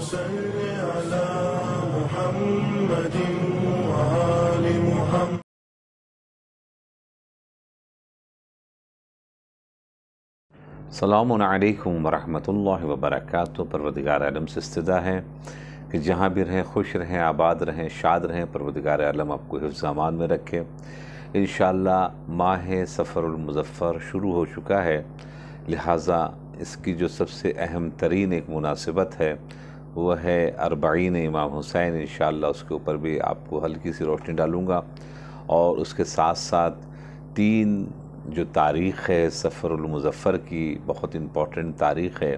صل على محمد وآل محمد. السلام علیکم ورحمۃ اللہ وبرکاتہ. پروردگار عالم سے استدعا ہے کہ جہاں بھی رہیں خوش رہیں، آباد رہیں، شاد رہیں. پروردگار عالم آپ کو حفظ امان میں رکھے. انشاءاللہ ماہ سفر المظفر شروع ہو چکا ہے، لہٰذا اس کی جو سب سے اہم ترین ایک مناسبت ہے وہ ہے اربعین امام حسین. انشاءاللہ اس کے اوپر بھی آپ کو ہلکی سی روشنی ڈالوں گا، اور اس کے ساتھ ساتھ 3 جو تاریخ ہے سفر المظفر کی، بہت امپورٹنٹ تاریخ ہے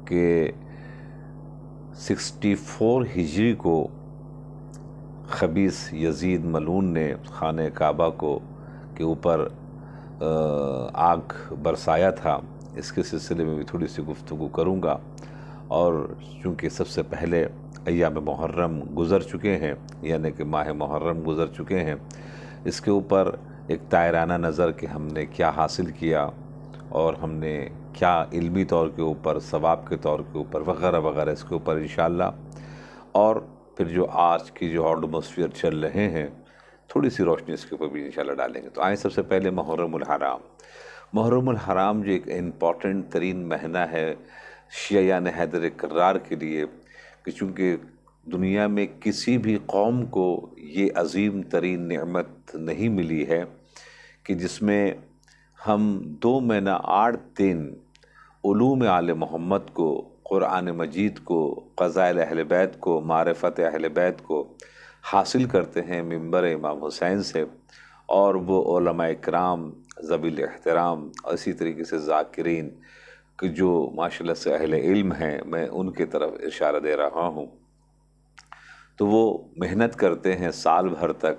کہ 64 ہجری کو خبیث یزید ملعون نے خانہ کعبہ کے اوپر آگ برسایا تھا. اس کے سلسلے میں بھی تھوڑی سی گفتگو کروں گا. اور چونکہ سب سے پہلے ایام محرم گزر چکے ہیں، یعنی کہ ماہ محرم گزر چکے ہیں، اس کے اوپر ایک دائرانہ نظر کہ ہم نے کیا حاصل کیا اور ہم نے کیا علمی طور کے اوپر، ثواب کے طور کے اوپر وغیرہ وغیرہ، اس کے اوپر انشاءاللہ. اور پھر جو آج کی جو ایٹماسفیئر چل رہے ہیں، تھوڑی سی روشنی اس کے اوپر بھی انشاءاللہ ڈالیں گے. تو آئیں سب سے پہلے محرم الحرام. محرم الحرام جو ایک امپورٹنٹ ترین مہینہ ہے شیعیان حیدر کرار کے لیے، کہ چونکہ دنیا میں کسی بھی قوم کو یہ عظیم ترین نعمت نہیں ملی ہے کہ جس میں ہم 2 مہینہ 8 دن علوم آل محمد کو، قرآن مجید کو، فضائل اہل بیت کو، معرفت اہل بیت کو حاصل کرتے ہیں منبر امام حسین سے. اور وہ علماء کرام ذوی الاحترام، اسی طریقے سے ذاکرین کہ جو ماشاءاللہ سے اہل علم ہیں، میں ان کے طرف اشارہ دے رہا ہوں. تو وہ محنت کرتے ہیں سال بھر تک،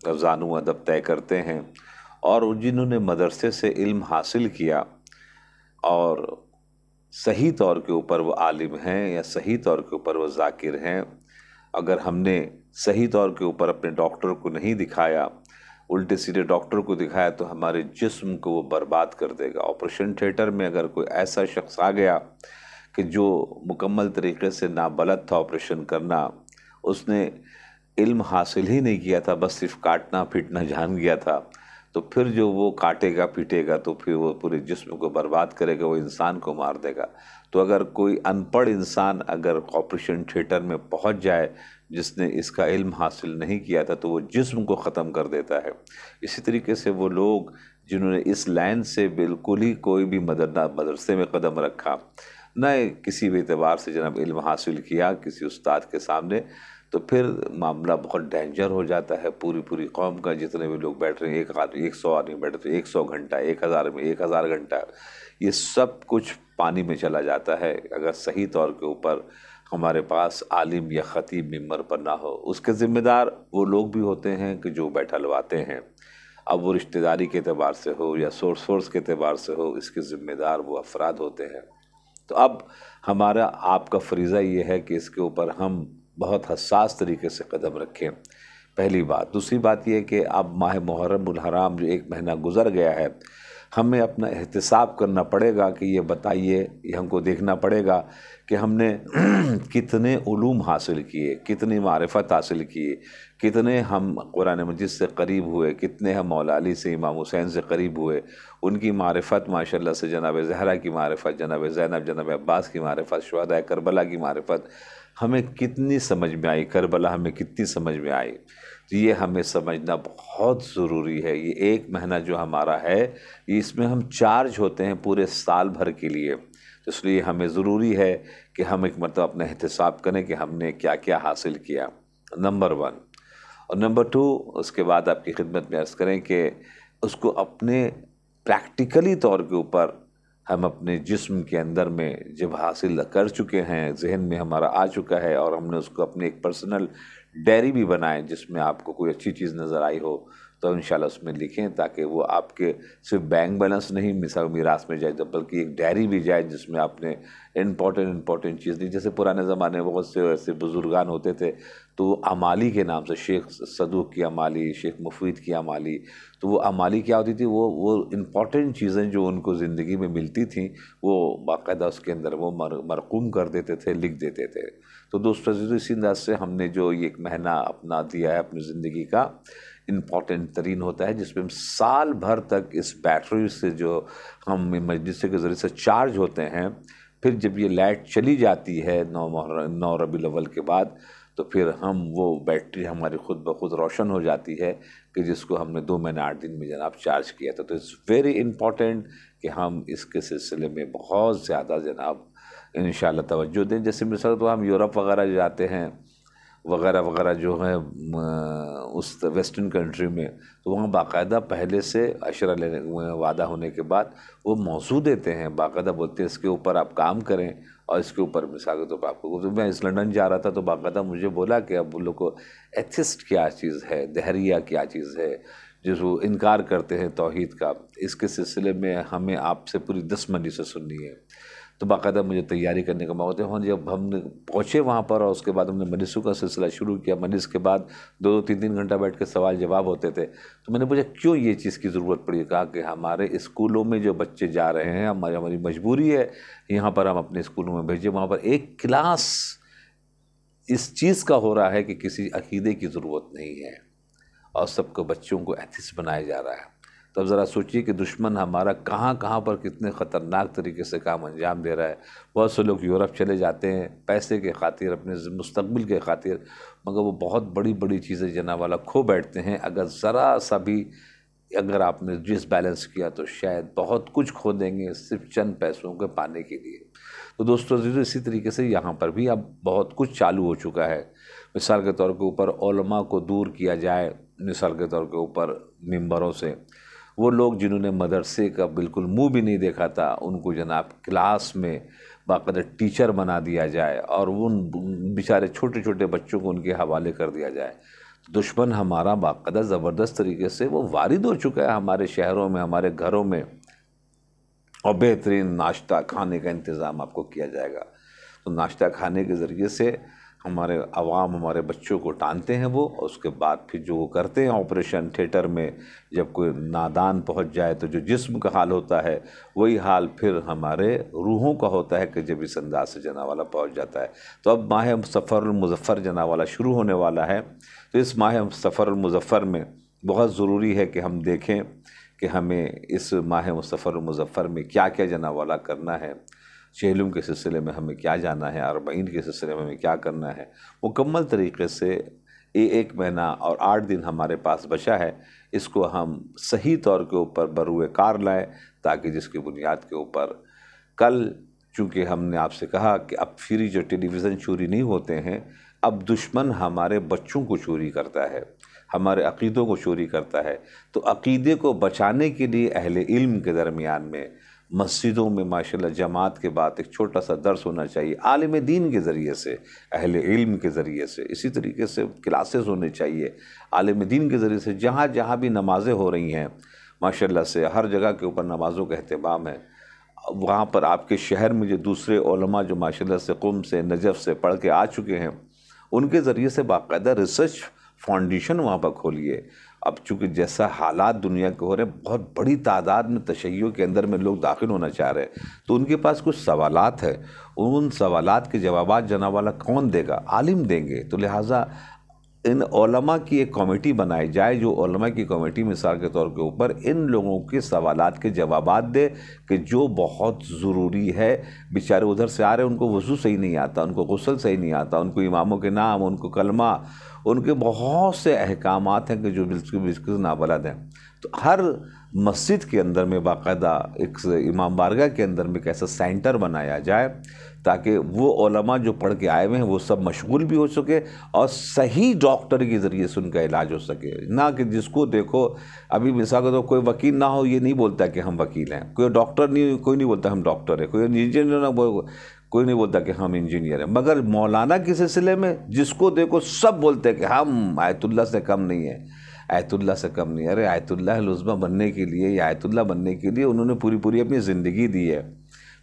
افزان و ادب طے کرتے ہیں. اور جنہوں نے مدرسے سے علم حاصل کیا اور صحیح طور کے اوپر وہ عالم ہیں یا صحیح طور کے اوپر وہ ذاکر ہیں، اگر ہم نے صحیح طور کے اوپر اپنے ڈاکٹر کو نہیں دکھایا، الٹے سیدھے ڈاکٹر کو دکھایا، تو ہمارے جسم کو وہ برباد کر دے گا. آپریشن تھیٹر میں اگر کوئی ایسا شخص آ گیا کہ جو مکمل طریقے سے نابلد تھا آپریشن کرنا، اس نے علم حاصل ہی نہیں کیا تھا، بس صرف کاٹنا پیٹنا جان گیا تھا، تو پھر جو وہ کاٹے گا پیٹے گا تو پھر وہ پورے جسم کو برباد کرے گا، وہ انسان کو مار دے گا. تو اگر کوئی ان پڑھ انسان اگر آپریشن تھیٹر میں پہنچ جائے جس نے اس کا علم حاصل نہیں کیا تھا، تو وہ جسم کو ختم کر دیتا ہے. اسی طریقے سے وہ لوگ جنہوں نے اس لائن سے بالکل ہی کوئی بھی مدرسے میں قدم رکھا، نہ کسی بھی اعتبار سے جناب علم حاصل کیا کسی استاد کے سامنے، تو پھر معاملہ بہت ڈینجر ہو جاتا ہے. پوری قوم کا جتنے بھی لوگ بیٹھ رہے ہیں، 100 آدمی بیٹھ رہے ہیں، 100 گھنٹہ، 1000 میں 1000 گھنٹہ، یہ سب کچھ پانی میں چلا جاتا ہے اگر صحیح طور کے اوپر ہمارے پاس عالم یا خطیب ممبر پر نہ ہو. اس کے ذمہ دار وہ لوگ بھی ہوتے ہیں کہ جو بیٹھلواتے ہیں، اب وہ رشتہ داری کے اعتبار سے ہو یا سورس کے اعتبار سے ہو، اس کے ذمہ دار وہ افراد ہوتے ہیں. تو اب ہمارا آپ کا فریضہ یہ ہے کہ اس کے اوپر ہم بہت حساس طریقے سے قدم رکھیں، پہلی بات. دوسری بات یہ کہ اب ماہ محرم الحرام جو 1 مہینہ گزر گیا ہے، ہمیں اپنا احتساب کرنا پڑے گا کہ یہ بتائیے، یہ ہم کو دیکھنا پڑے گا کہ ہم نے کتنے علوم حاصل کیے، کتنی معرفت حاصل کی، کتنے ہم قرآن مجید سے قریب ہوئے، کتنے ہم مولا علی سے، امام حسین سے قریب ہوئے. ان کی معرفت ماشاءاللہ سے، جناب زہرا کی معرفت، جناب زینب، جناب عباس کی معرفت، شہداء کربلا کی معرفت ہمیں کتنی سمجھ میں آئی، کربلا ہمیں کتنی سمجھ میں آئی. تو یہ ہمیں سمجھنا بہت ضروری ہے. یہ 1 مہینہ جو ہمارا ہے، یہ اس میں ہم چارج ہوتے ہیں پورے سال بھر کے لیے. تو اس لیے ہمیں ضروری ہے کہ ہم ایک مرتبہ اپنا احتساب کریں کہ ہم نے کیا کیا حاصل کیا، نمبر 1. اور نمبر 2، اس کے بعد آپ کی خدمت میں عرض کریں کہ اس کو اپنے پریکٹیکلی طور کے اوپر ہم اپنے جسم کے اندر میں جب حاصل کر چکے ہیں، ذہن میں ہمارا آ چکا ہے، اور ہم نے اس کو اپنی ایک پرسنل ڈائری بھی بنائیں جس میں آپ کو کوئی اچھی چیز نظر آئی ہو تو انشاءاللہ اس میں لکھیں، تاکہ وہ آپ کے صرف بینک بیلنس نہیں مثال میراث میں جائے، بلکہ ایک ڈائری بھی جائے جس میں آپ نے امپورٹنٹ چیز دی. جیسے پرانے زمانے میں بہت سے ایسے بزرگان ہوتے تھے تو وہ امالی کے نام سے، شیخ صدوق کی امالی، شیخ مفید کی امالی، تو وہ اعمالی کیا ہوتی تھی، وہ امپورٹنٹ چیزیں جو ان کو زندگی میں ملتی تھیں وہ باقاعدہ اس کے اندر وہ مرقوم کر دیتے تھے، لکھ دیتے تھے۔ تو دوستو عزیزو، اسی انداز سے ہم نے جو یہ ایک مہینہ اپنا دیا ہے اپنی زندگی کا، امپورٹنٹ ترین ہوتا ہے، جس میں ہم سال بھر تک اس بیٹری سے جو ہم مجلس کے ذریعے سے چارج ہوتے ہیں، پھر جب یہ لائٹ چلی جاتی ہے 9 ربیع الاول کے بعد، تو پھر ہم وہ بیٹری ہماری خود بخود روشن ہو جاتی ہے، کہ جس کو ہم نے 2 مہینے 8 دن میں جناب چارج کیا تھا۔ تو اٹس ویری امپورٹنٹ کہ ہم اس کے سلسلے میں بہت زیادہ جناب انشاءاللہ توجہ دیں۔ جیسے مثال تو ہم یورپ وغیرہ جاتے ہیں وغیرہ وغیرہ جو ہے اس ویسٹرن کنٹری میں، تو وہاں باقاعدہ پہلے سے عشرہ لینے وعدہ ہونے کے بعد وہ موضوع دیتے ہیں، باقاعدہ بولتے ہیں اس کے اوپر آپ کام کریں، اور اس کے اوپر مثال کے طور پر آپ کو، میں اس لنڈن جا رہا تھا تو باقاعدہ مجھے بولا کہ اب ان لوگ کو ایتھسٹ کیا چیز ہے، دہریہ کیا چیز ہے، جس وہ انکار کرتے ہیں توحید کا، اس کے سلسلے میں ہمیں آپ سے پوری 10 منی سے سننی ہے۔ تو باقاعدہ مجھے تیاری کرنے کا موقع دیا۔ جب ہم نے پہنچے وہاں پر اور اس کے بعد ہم نے مجلسوں کا سلسلہ شروع کیا، مجلس کے بعد 2-3 گھنٹہ بیٹھ کے سوال جواب ہوتے تھے، تو میں نے پوچھا کیوں یہ چیز کی ضرورت پڑی؟ کہا کہ ہمارے اسکولوں میں جو بچے جا رہے ہیں، ہماری مجبوری ہے یہاں پر ہم اپنے اسکولوں میں بھیجیں، وہاں پر ایک کلاس اس چیز کا ہو رہا ہے کہ کسی عقیدے کی ضرورت نہیں ہے، اور سب کو بچوں کو ایتھسٹ بنایا جا رہا ہے۔ تو اب ذرا سوچئے کہ دشمن ہمارا کہاں کہاں پر کتنے خطرناک طریقے سے کام انجام دے رہا ہے۔ بہت سے لوگ یورپ چلے جاتے ہیں پیسے کے خاطر، اپنے مستقبل کے خاطر، مگر وہ بہت بڑی بڑی چیزیں جناب والا کھو بیٹھتے ہیں۔ اگر ذرا سا بھی اگر آپ نے ڈس بیلنس کیا تو شاید بہت کچھ کھو دیں گے صرف چند پیسوں کے پانے کے لیے۔ تو دوستو عزیزو، اسی طریقے سے یہاں پر بھی اب بہت کچھ چالو ہو چکا ہے۔ مثال کے طور کے اوپر علماء کو دور کیا جائے، مثال کے طور کے اوپر ممبروں سے، وہ لوگ جنہوں نے مدرسے کا بالکل منہ بھی نہیں دیکھا تھا، ان کو جناب کلاس میں باقاعدہ ٹیچر بنا دیا جائے، اور ان بیچارے چھوٹے چھوٹے بچوں کو ان کے حوالے کر دیا جائے۔ دشمن ہمارا باقاعدہ زبردست طریقے سے وہ وارد ہو چکا ہے ہمارے شہروں میں، ہمارے گھروں میں، اور بہترین ناشتہ کھانے کا انتظام آپ کو کیا جائے گا۔ تو ناشتہ کھانے کے ذریعے سے ہمارے عوام ہمارے بچوں کو ٹانتے ہیں وہ، اور اس کے بعد پھر جو وہ کرتے ہیں آپریشن تھیٹر میں، جب کوئی نادان پہنچ جائے تو جو جسم کا حال ہوتا ہے وہی حال پھر ہمارے روحوں کا ہوتا ہے، کہ جب اس انداز سے جناب والا پہنچ جاتا ہے۔ تو اب ماہ سفر المظفر جناب والا شروع ہونے والا ہے، تو اس ماہ سفر المظفر میں بہت ضروری ہے کہ ہم دیکھیں کہ ہمیں اس ماہ سفر المظفر میں کیا کیا جناب والا کرنا ہے، چہلم کے سلسلے میں ہمیں کیا جانا ہے، اربعین کے سلسلے میں ہمیں کیا کرنا ہے، مکمل طریقے سے 1 مہینہ اور 8 دن ہمارے پاس بچا ہے، اس کو ہم صحیح طور کے اوپر بروئے کار لائیں، تاکہ جس کی بنیاد کے اوپر کل، چونکہ ہم نے آپ سے کہا کہ اب فری جو ٹیلی ویژن چوری نہیں ہوتے ہیں، اب دشمن ہمارے بچوں کو چوری کرتا ہے، ہمارے عقیدوں کو چوری کرتا ہے۔ تو عقیدے کو بچانے کے لیے اہل علم کے درمیان میں مسجدوں میں ماشاءاللہ جماعت کے بعد ایک چھوٹا سا درس ہونا چاہیے، عالم دین کے ذریعے سے، اہل علم کے ذریعے سے، اسی طریقے سے کلاسز ہونے چاہیے عالم دین کے ذریعے سے، جہاں جہاں بھی نمازیں ہو رہی ہیں ماشاءاللہ سے، ہر جگہ کے اوپر نمازوں کا اہتمام ہے، وہاں پر آپ کے شہر میں جو دوسرے علماء جو ماشاءاللہ سے قم سے نجف سے پڑھ کے آ چکے ہیں، ان کے ذریعے سے باقاعدہ ریسرچ فاؤنڈیشن وہاں پر کھولیے۔ اب چونکہ جیسا حالات دنیا کے ہو رہے ہیں، بہت بڑی تعداد میں تشیع کے اندر میں لوگ داخل ہونا چاہ رہے ہیں، تو ان کے پاس کچھ سوالات ہیں، ان سوالات کے جوابات جناب والا کون دے گا؟ عالم دیں گے۔ تو لہٰذا ان علماء کی ایک کمیٹی بنائی جائے، جو علماء کی کمیٹی مثال کے طور کے اوپر ان لوگوں کے سوالات کے جوابات دے، کہ جو بہت ضروری ہے، بیچارے ادھر سے آ رہے ہیں، ان کو وضو صحیح نہیں آتا، ان کو غسل صحیح نہیں آتا، ان کو اماموں کے نام، ان کو کلمہ، ان کے بہت سے احکامات ہیں کہ جو بالکل نابلد ہیں۔ تو ہر مسجد کے اندر میں باقاعدہ ایک امام بارگاہ کے اندر میں ایک ایسا سینٹر بنایا جائے، تاکہ وہ علماء جو پڑھ کے آئے ہوئے ہیں وہ سب مشغول بھی ہو سکے، اور صحیح ڈاکٹر کے ذریعے سے ان کا علاج ہو سکے، نہ کہ جس کو دیکھو ابھی مثال کے طور کوئی وکیل نہ ہو، یہ نہیں بولتا کہ ہم وکیل ہیں، کوئی ڈاکٹر نہیں، کوئی نہیں بولتا ہم ڈاکٹر ہیں، کوئی انجینئر نہ، کوئی نہیں بولتا کہ ہم انجینئر ہیں، مگر مولانا کے سلسلے میں جس کو دیکھو سب بولتے ہیں کہ ہم آیت اللہ سے کم نہیں ہیں، آیت اللہ سے کم نہیں ہے۔ ارے آیت اللہ العظمیٰ بننے کے لیے یا آیت اللہ بننے کے لیے انہوں نے پوری اپنی زندگی دی ہے،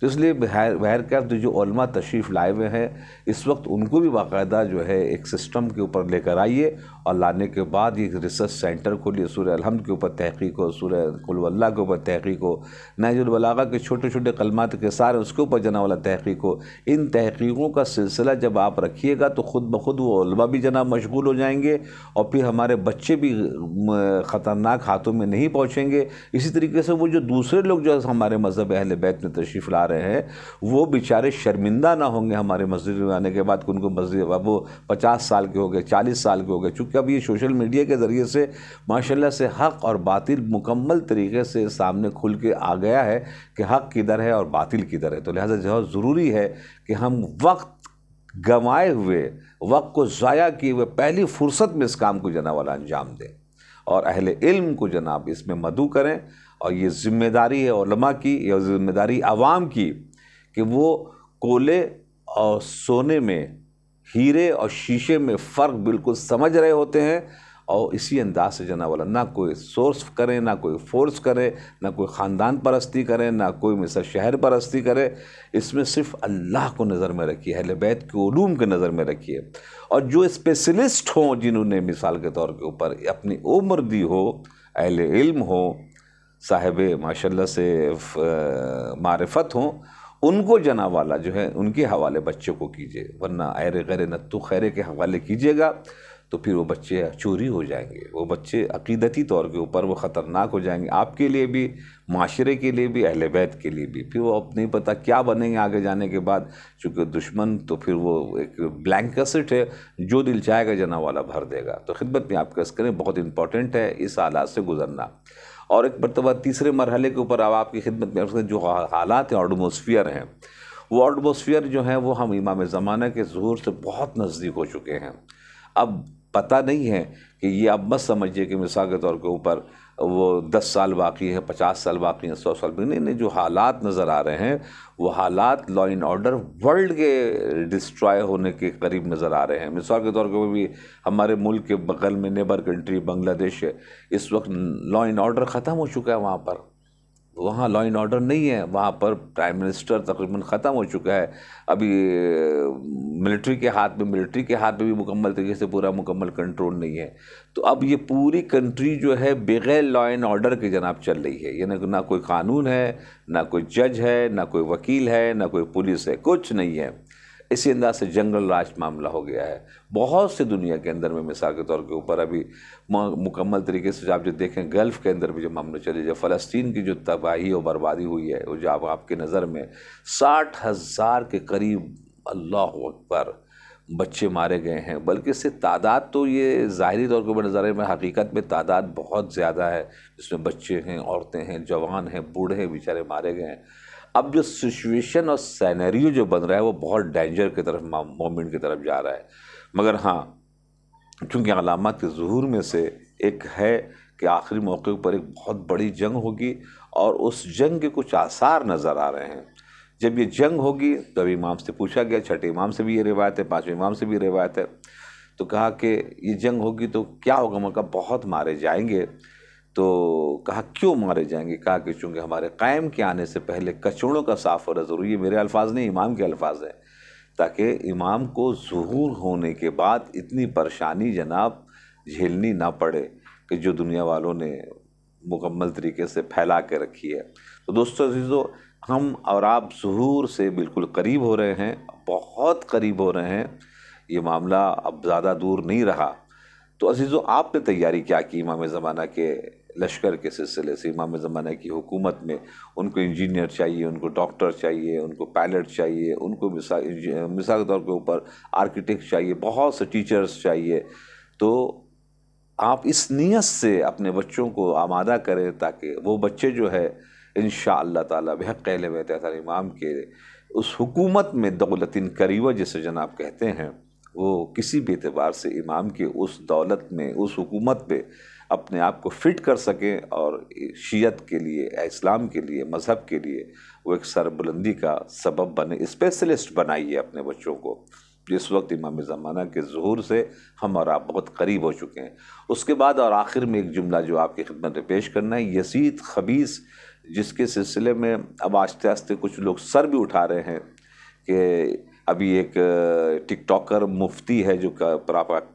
تو اس لیے بہرکیف جو علماء تشریف لائے ہوئے ہیں اس وقت ان کو بھی باقاعدہ جو ہے ایک سسٹم کے اوپر لے کر آئیے، اور لانے کے بعد یہ ریسرچ سینٹر کھولیے، سورہ الحمد کے اوپر تحقیق ہو، سورہ قل هو اللہ کے اوپر تحقیق ہو، نہج البلاغہ کے چھوٹے چھوٹے کلمات کے سارے اس کے اوپر جناب والا تحقیق ہو۔ ان تحقیقوں کا سلسلہ جب آپ رکھیے گا تو خود بخود وہ علماء بھی جناب مشغول ہو جائیں گے، اور پھر ہمارے بچے بھی خطرناک ہاتھوں میں نہیں پہنچیں گے۔ اسی طریقے سے وہ جو دوسرے لوگ جو ہمارے مذہب اہل بیت میں تشریف لا رہے ہیں وہ بیچارے شرمندہ نہ ہوں گے ہمارے مسجد میں آنے کے بعد کہ ان کو مسجد وہ 50 سال کے ہو گئے، 40 سال کے ہو گئے، چونکہ اب یہ سوشل میڈیا کے ذریعے سے ماشاءاللہ سے حق اور باطل مکمل طریقے سے سامنے کھل کے آ گیا ہے کہ حق کدھر ہے اور باطل کدھر ہے۔ تو لہٰذا بہت ضروری ہے کہ ہم وقت گنوائے ہوئے، وقت کو ضائع کیے ہوئے پہلی فرصت میں اس کام کو جناب والا انجام دیں، اور اہل علم کو جناب اس میں مدعو کریں۔ اور یہ ذمہ داری ہے علماء کی، یہ ذمہ داری عوام کی کہ وہ کولے اور سونے میں، ہیرے اور شیشے میں فرق بالکل سمجھ رہے ہوتے ہیں، اور اسی انداز سے جناب والا نہ کوئی سورس کریں، نہ کوئی فورس کرے، نہ کوئی خاندان پرستی کرے، نہ کوئی مثلا شہر پرستی کرے، اس میں صرف اللہ کو نظر میں رکھیے، اہل بیت کے علوم کے نظر میں رکھیے، اور جو اسپیشلسٹ ہوں جنہوں نے مثال کے طور کے اوپر اپنی عمر دی ہو، اہل علم ہو، صاحب ماشاءاللہ سے معرفت ہوں، ان کو جناب والا جو ہے ان کے حوالے بچوں کو کیجیے، ورنہ ایر غیر نتو خیرے کے حوالے کیجیے گا تو پھر وہ بچے چوری ہو جائیں گے، وہ بچے عقیدتی طور کے اوپر وہ خطرناک ہو جائیں گے، آپ کے لیے بھی، معاشرے کے لیے بھی، اہل بیت کے لیے بھی۔ پھر وہ اب نہیں پتہ کیا بنیں گے آگے جانے کے بعد، چونکہ دشمن تو پھر وہ ایک بلینک کیسٹ ہے، جو دل چاہے گا جناب والا بھر دے گا۔ تو خدمت میں آپ عرض کریں بہت امپورٹنٹ ہے اس حالات سے گزرنا۔ اور ایک مرتبہ تیسرے مرحلے کے اوپر اب آپ کی خدمت میں عرض کریں جو حالات ہیں ایٹماسفیئر ہیں، وہ ایٹماسفیئر جو ہیں وہ ہم امام زمانہ کے ظہور سے بہت نزدیک ہو چکے ہیں۔ اب پتہ نہیں ہے کہ یہ اب مت سمجھیے کہ مثال کے طور کے اوپر وہ 10 سال باقی ہے، 50 سال باقی ہیں، 100 سال باقی، نہیں، جو حالات نظر آ رہے ہیں وہ حالات لا اینڈ آرڈر ورلڈ کے ڈسٹرائے ہونے کے قریب نظر آ رہے ہیں۔ مثال کے طور پہ بھی ہمارے ملک کے بغل میں نیبر کنٹری بنگلہ دیش ہے، اس وقت لا اینڈ آرڈر ختم ہو چکا ہے وہاں پر، وہاں لا اینڈ آرڈر نہیں ہے، وہاں پر پرائم منسٹر تقریباً ختم ہو چکا ہے، ابھی ملٹری کے ہاتھ میں بھی مکمل طریقے سے پورا مکمل کنٹرول نہیں ہے۔ تو اب یہ پوری کنٹری جو ہے بغیر لا اینڈ آرڈر کے جناب چل رہی ہے، یعنی نہ کوئی قانون ہے، نہ کوئی جج ہے، نہ کوئی وکیل ہے، نہ کوئی پولیس ہے، کچھ نہیں ہے۔ اسی انداز سے جنگل راج معاملہ ہو گیا ہے بہت سے دنیا کے اندر میں، مثال کے طور کے اوپر ابھی مکمل طریقے سے آپ جو دیکھیں گلف کے اندر بھی جو معاملہ چلے، جو فلسطین کی جو تباہی اور بربادی ہوئی ہے، وہ جو آپ کے نظر میں 60,000 کے قریب، اللہ اکبر، بچے مارے گئے ہیں، بلکہ اس سے تعداد تو یہ ظاہری طور کے اوپر نظر میں، حقیقت میں تعداد بہت زیادہ ہے، جس میں بچے ہیں، عورتیں ہیں، جوان ہیں، بوڑھے ہیں، بیچارے مارے گئے ہیں۔ اب جو سچویشن اور سینیریو جو بن رہا ہے وہ بہت ڈینجر کی طرف، مومنٹ کی طرف جا رہا ہے، مگر ہاں چونکہ علامات کے ظہور میں سے ایک ہے کہ آخری موقع پر ایک بہت بڑی جنگ ہوگی، اور اس جنگ کے کچھ آثار نظر آ رہے ہیں۔ جب یہ جنگ ہوگی تو ابھی امام سے پوچھا گیا، چھٹے امام سے بھی یہ روایت ہے، پانچویں امام سے بھی یہ روایت ہے، تو کہا کہ یہ جنگ ہوگی تو کیا ہوگا؟ میں کہا بہت مارے جائیں گے۔ تو کہا کیوں مارے جائیں گے؟ کہا کہ چونکہ ہمارے قائم کے آنے سے پہلے کچوڑوں کا صاف ہونا ضروری ہے، میرے الفاظ نہیں، امام کے الفاظ ہیں، تاکہ امام کو ظہور ہونے کے بعد اتنی پریشانی جناب جھیلنی نہ پڑے کہ جو دنیا والوں نے مکمل طریقے سے پھیلا کے رکھی ہے۔ تو دوستو عزیزو، ہم اور آپ ظہور سے بالکل قریب ہو رہے ہیں، بہت قریب ہو رہے ہیں، یہ معاملہ اب زیادہ دور نہیں رہا۔ تو عزیزو، آپ نے تیاری کیا کی امام زمانہ کے لشکر کے سلسلے سے؟ امام زمانہ کی حکومت میں ان کو انجینئر چاہیے، ان کو ڈاکٹر چاہیے، ان کو پائلٹ چاہیے، ان کو مثال کے طور کے اوپر آرکیٹیکٹ چاہیے، بہت سے ٹیچرز چاہیے۔ تو آپ اس نیت سے اپنے بچوں کو آمادہ کریں تاکہ وہ بچے جو ہے انشاءاللہ تعالی بحق اہل بیت امام کے اس حکومت میں دولت کریوہ جسے جناب کہتے ہیں، وہ کسی بھی اعتبار سے امام کے اس دولت میں، اس حکومت پہ اپنے آپ کو فٹ کر سکیں، اور شیعت کے لیے، اسلام کے لیے، مذہب کے لیے وہ ایک سربلندی کا سبب بنے۔ اسپیشلسٹ بنائیے اپنے بچوں کو، جس وقت امام زمانہ کے ظہور سے ہم اور آپ بہت قریب ہو چکے ہیں۔ اس کے بعد اور آخر میں ایک جملہ جو آپ کی خدمت میں پیش کرنا ہے، یزید خبیث جس کے سلسلے میں اب آہستہ آہستہ کچھ لوگ سر بھی اٹھا رہے ہیں کہ ابھی ایک ٹک ٹاکر مفتی ہے جو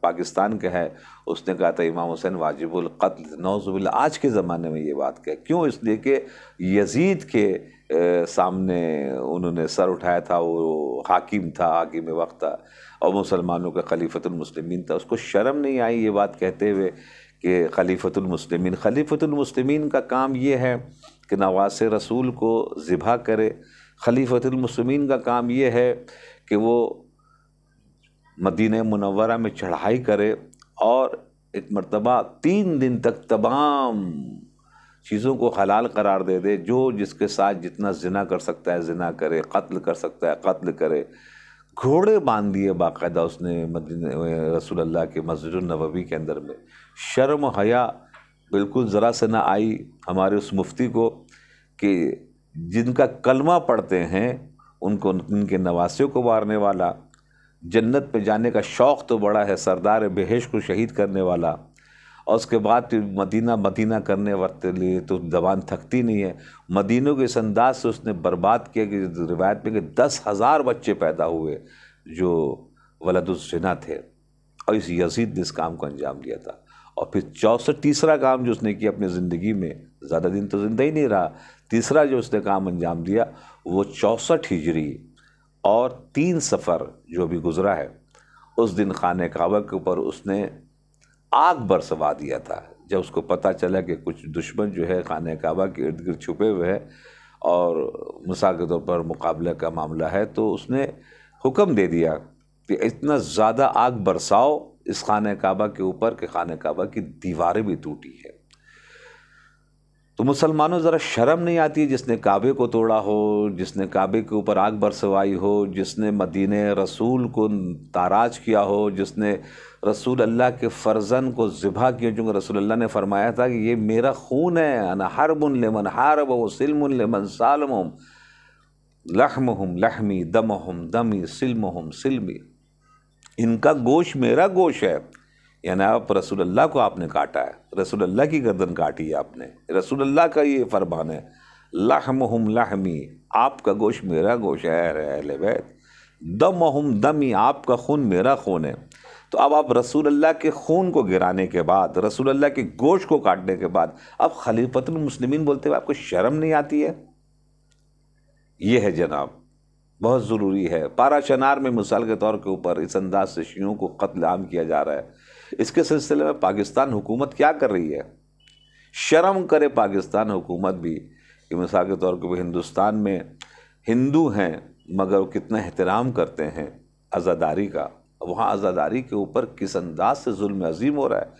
پاکستان کا ہے، اس نے کہا تھا امام حسین واجب القتل، نعوذ باللہ آج کے زمانے میں یہ بات کہے، کیوں؟ اس لیے کہ یزید کے سامنے انہوں نے سر اٹھایا تھا، وہ حاکم تھا، حاکم وقت تھا اور مسلمانوں کا خلیفۃ المسلمین تھا، اس کو شرم نہیں آئی یہ بات کہتے ہوئے کہ خلیفۃ المسلمین کا کام یہ ہے کہ نواسے رسول کو ذبح کرے، خلیفۃ المسلمین کا کام یہ ہے کہ وہ مدینہ منورہ میں چڑھائی کرے اور ایک مرتبہ 3 دن تک تمام چیزوں کو حلال قرار دے دے، جو جس کے ساتھ جتنا زنا کر سکتا ہے زنا کرے، قتل کر سکتا ہے قتل کرے۔ گھوڑے باندھ دیے باقاعدہ اس نے مدینہ رسول اللہ کے مسجد النبوی کے اندر میں۔ شرم و حیا بالکل ذرا سے نہ آئی ہمارے اس مفتی کو کہ جن کا کلمہ پڑھتے ہیں ان کے نواسیوں کو مارنے والا، جنت پہ جانے کا شوق تو بڑا ہے، سردار بہشت کو شہید کرنے والا، اور اس کے بعد مدینہ کرنے وقت لیے تو زبان تھکتی نہیں ہے۔ مدینوں کے اس انداز سے اس نے برباد کیا کہ روایت میں کہ 10,000 بچے پیدا ہوئے جو ولد الزنا تھے، اور اس یزید نے اس کام کو انجام دیا تھا۔ اور پھر تیسرا کام جو اس نے کیا اپنی زندگی میں، زیادہ دن تو زندہ ہی نہیں رہا، تیسرا جو اس نے کام انجام دیا وہ 64 ہجری اور 3 صفر جو بھی گزرا ہے، اس دن خانہ کعبہ کے اوپر اس نے آگ برسوا دیا تھا۔ جب اس کو پتہ چلا کہ کچھ دشمن جو ہے خانہ کعبہ کے ارد گرد چھپے ہوئے ہیں اور مثال کے طور پر مقابلہ کا معاملہ ہے، تو اس نے حکم دے دیا کہ اتنا زیادہ آگ برساؤ اس خانہ کعبہ کے اوپر کہ خانہ کعبہ کی دیواریں بھی ٹوٹی ہے۔ تو مسلمانوں ذرا شرم نہیں آتی ہے جس نے کعبے کو توڑا ہو، جس نے کعبے کے اوپر آگ برسوائی ہو، جس نے مدینہ رسول کو تاراج کیا ہو، جس نے رسول اللہ کے فرزند کو ذبح کیا، چونکہ رسول اللہ نے فرمایا تھا کہ یہ میرا خون ہے، انا حرب لمن حارب و سلم لمن سالمہم، لحمہم لحمی دمہم دمی سلمہم سلمی، ان کا گوشت میرا گوشت ہے، یعنی آپ رسول اللہ کو آپ نے کاٹا ہے، رسول اللہ کی گردن کاٹی ہے آپ نے، رسول اللہ کا یہ فرمان ہے، لحمہم لحمی، آپ کا گوشت میرا گوشت ہے اہل بیت، دمہم دمی، آپ کا خون میرا خون ہے۔ تو اب آپ رسول اللہ کے خون کو گرانے کے بعد، رسول اللہ کے گوشت کو کاٹنے کے بعد اب خلیفۃ المسلمین بولتے ہوئے آپ کو شرم نہیں آتی ہے؟ یہ ہے جناب، بہت ضروری ہے۔ پارا چنار میں مثال کے طور کے اوپر اس انداز سے شیعوں کو قتل عام کیا جا رہا ہے، اس کے سلسلے میں پاکستان حکومت کیا کر رہی ہے؟ شرم کرے پاکستان حکومت بھی کہ مثال کے طور پہ ہندوستان میں ہندو ہیں مگر وہ کتنا احترام کرتے ہیں عزاداری کا، وہاں عزاداری کے اوپر کس انداز سے ظلم عظیم ہو رہا ہے۔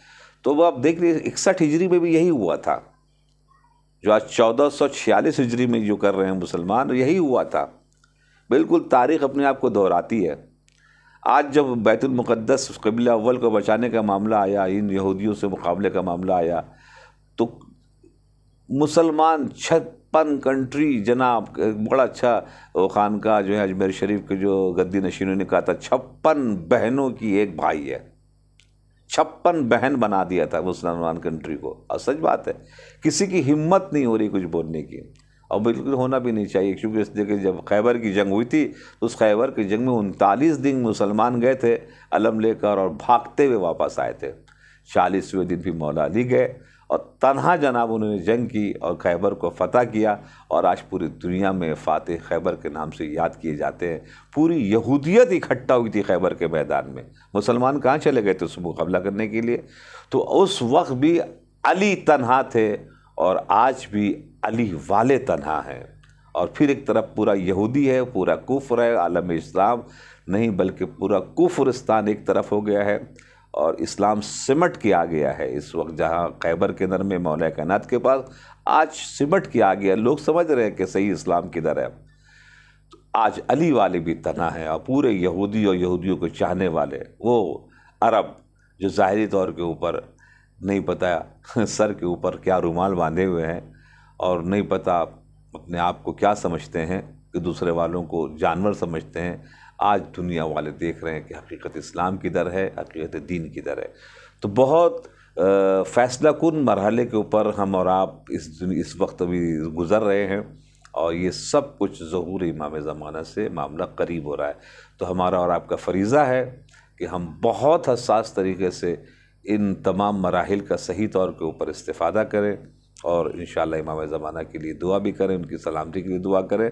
تو وہ آپ دیکھ لیجیے 61 ہجری میں بھی یہی ہوا تھا، جو آج 1446 ہجری میں جو کر رہے ہیں مسلمان، یہی ہوا تھا۔ بالکل تاریخ اپنے آپ کو دہراتی ہے۔ آج جب بیت المقدس قبلہ اول کو بچانے کا معاملہ آیا، ان یہودیوں سے مقابلے کا معاملہ آیا، تو مسلمان 56 کنٹری، جناب بڑا اچھا خانقاہ جو ہے اجمیر شریف کے جو گدی نشینوں نے کہا تھا 56 بہنوں کی ایک بھائی ہے، 56 بہن بنا دیا تھا مسلمان کنٹری کو، اور سچ بات ہے، کسی کی ہمت نہیں ہو رہی کچھ بولنے کی، اور بالکل ہونا بھی نہیں چاہیے، کیونکہ اس لیے کہ جب خیبر کی جنگ ہوئی تھی تو اس خیبر کی جنگ میں 39 دن مسلمان گئے تھے علم لے کر اور بھاگتے ہوئے واپس آئے تھے، 40ویں دن بھی مولا علی گئے اور تنہا جناب انہوں نے جنگ کی اور خیبر کو فتح کیا، اور آج پوری دنیا میں فاتح خیبر کے نام سے یاد کیے جاتے ہیں۔ پوری یہودیت اکٹھا ہوئی تھی خیبر کے میدان میں، مسلمان کہاں چلے گئے تھے اس مقابلہ کرنے کے لیے؟ تو اس وقت بھی علی تنہا تھے اور آج بھی علی والے تنہا ہیں، اور پھر ایک طرف پورا یہودی ہے، پورا کفر ہے، عالم اسلام نہیں بلکہ پورا کفرستان ایک طرف ہو گیا ہے، اور اسلام سمٹ کے آ گیا ہے اس وقت، جہاں خیبر کے اندر میں مولا کائنات کے پاس آج سمٹ کے آ گیا، لوگ سمجھ رہے ہیں کہ صحیح اسلام کدھر ہے۔ تو آج علی والے بھی تنہا ہیں، اور پورے یہودی اور یہودیوں کو چاہنے والے وہ عرب جو ظاہری طور کے اوپر نہیں پتہ سر کے اوپر کیا رومال باندھے ہوئے ہیں، اور نہیں پتہ اپنے آپ کو کیا سمجھتے ہیں کہ دوسرے والوں کو جانور سمجھتے ہیں، آج دنیا والے دیکھ رہے ہیں کہ حقیقت اسلام کدھر ہے، حقیقت دین کدھر ہے۔ تو بہت فیصلہ کن مرحلے کے اوپر ہم اور آپ اس وقت ابھی گزر رہے ہیں، اور یہ سب کچھ ظہور امام زمانہ سے معاملہ قریب ہو رہا ہے۔ تو ہمارا اور آپ کا فریضہ ہے کہ ہم بہت حساس طریقے سے ان تمام مراحل کا صحیح طور کے اوپر استفادہ کریں، اور انشاءاللہ امام زمانہ کے لیے دعا بھی کریں، ان کی سلامتی کے لیے دعا کریں،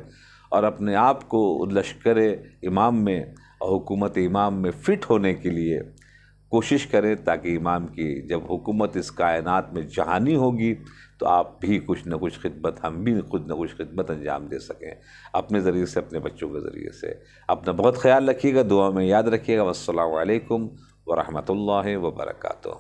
اور اپنے آپ کو لشکر امام میں اور حکومت امام میں فٹ ہونے کے لیے کوشش کریں، تاکہ امام کی جب حکومت اس کائنات میں جہانی ہوگی تو آپ بھی کچھ نہ کچھ خدمت، ہم بھی کچھ نہ کچھ خدمت انجام دے سکیں، اپنے ذریعے سے، اپنے بچوں کے ذریعے سے۔ اپنا بہت خیال رکھیے گا، دعا میں یاد رکھیے گا۔ والسلام علیکم ورحمۃ اللہ وبرکاتہ۔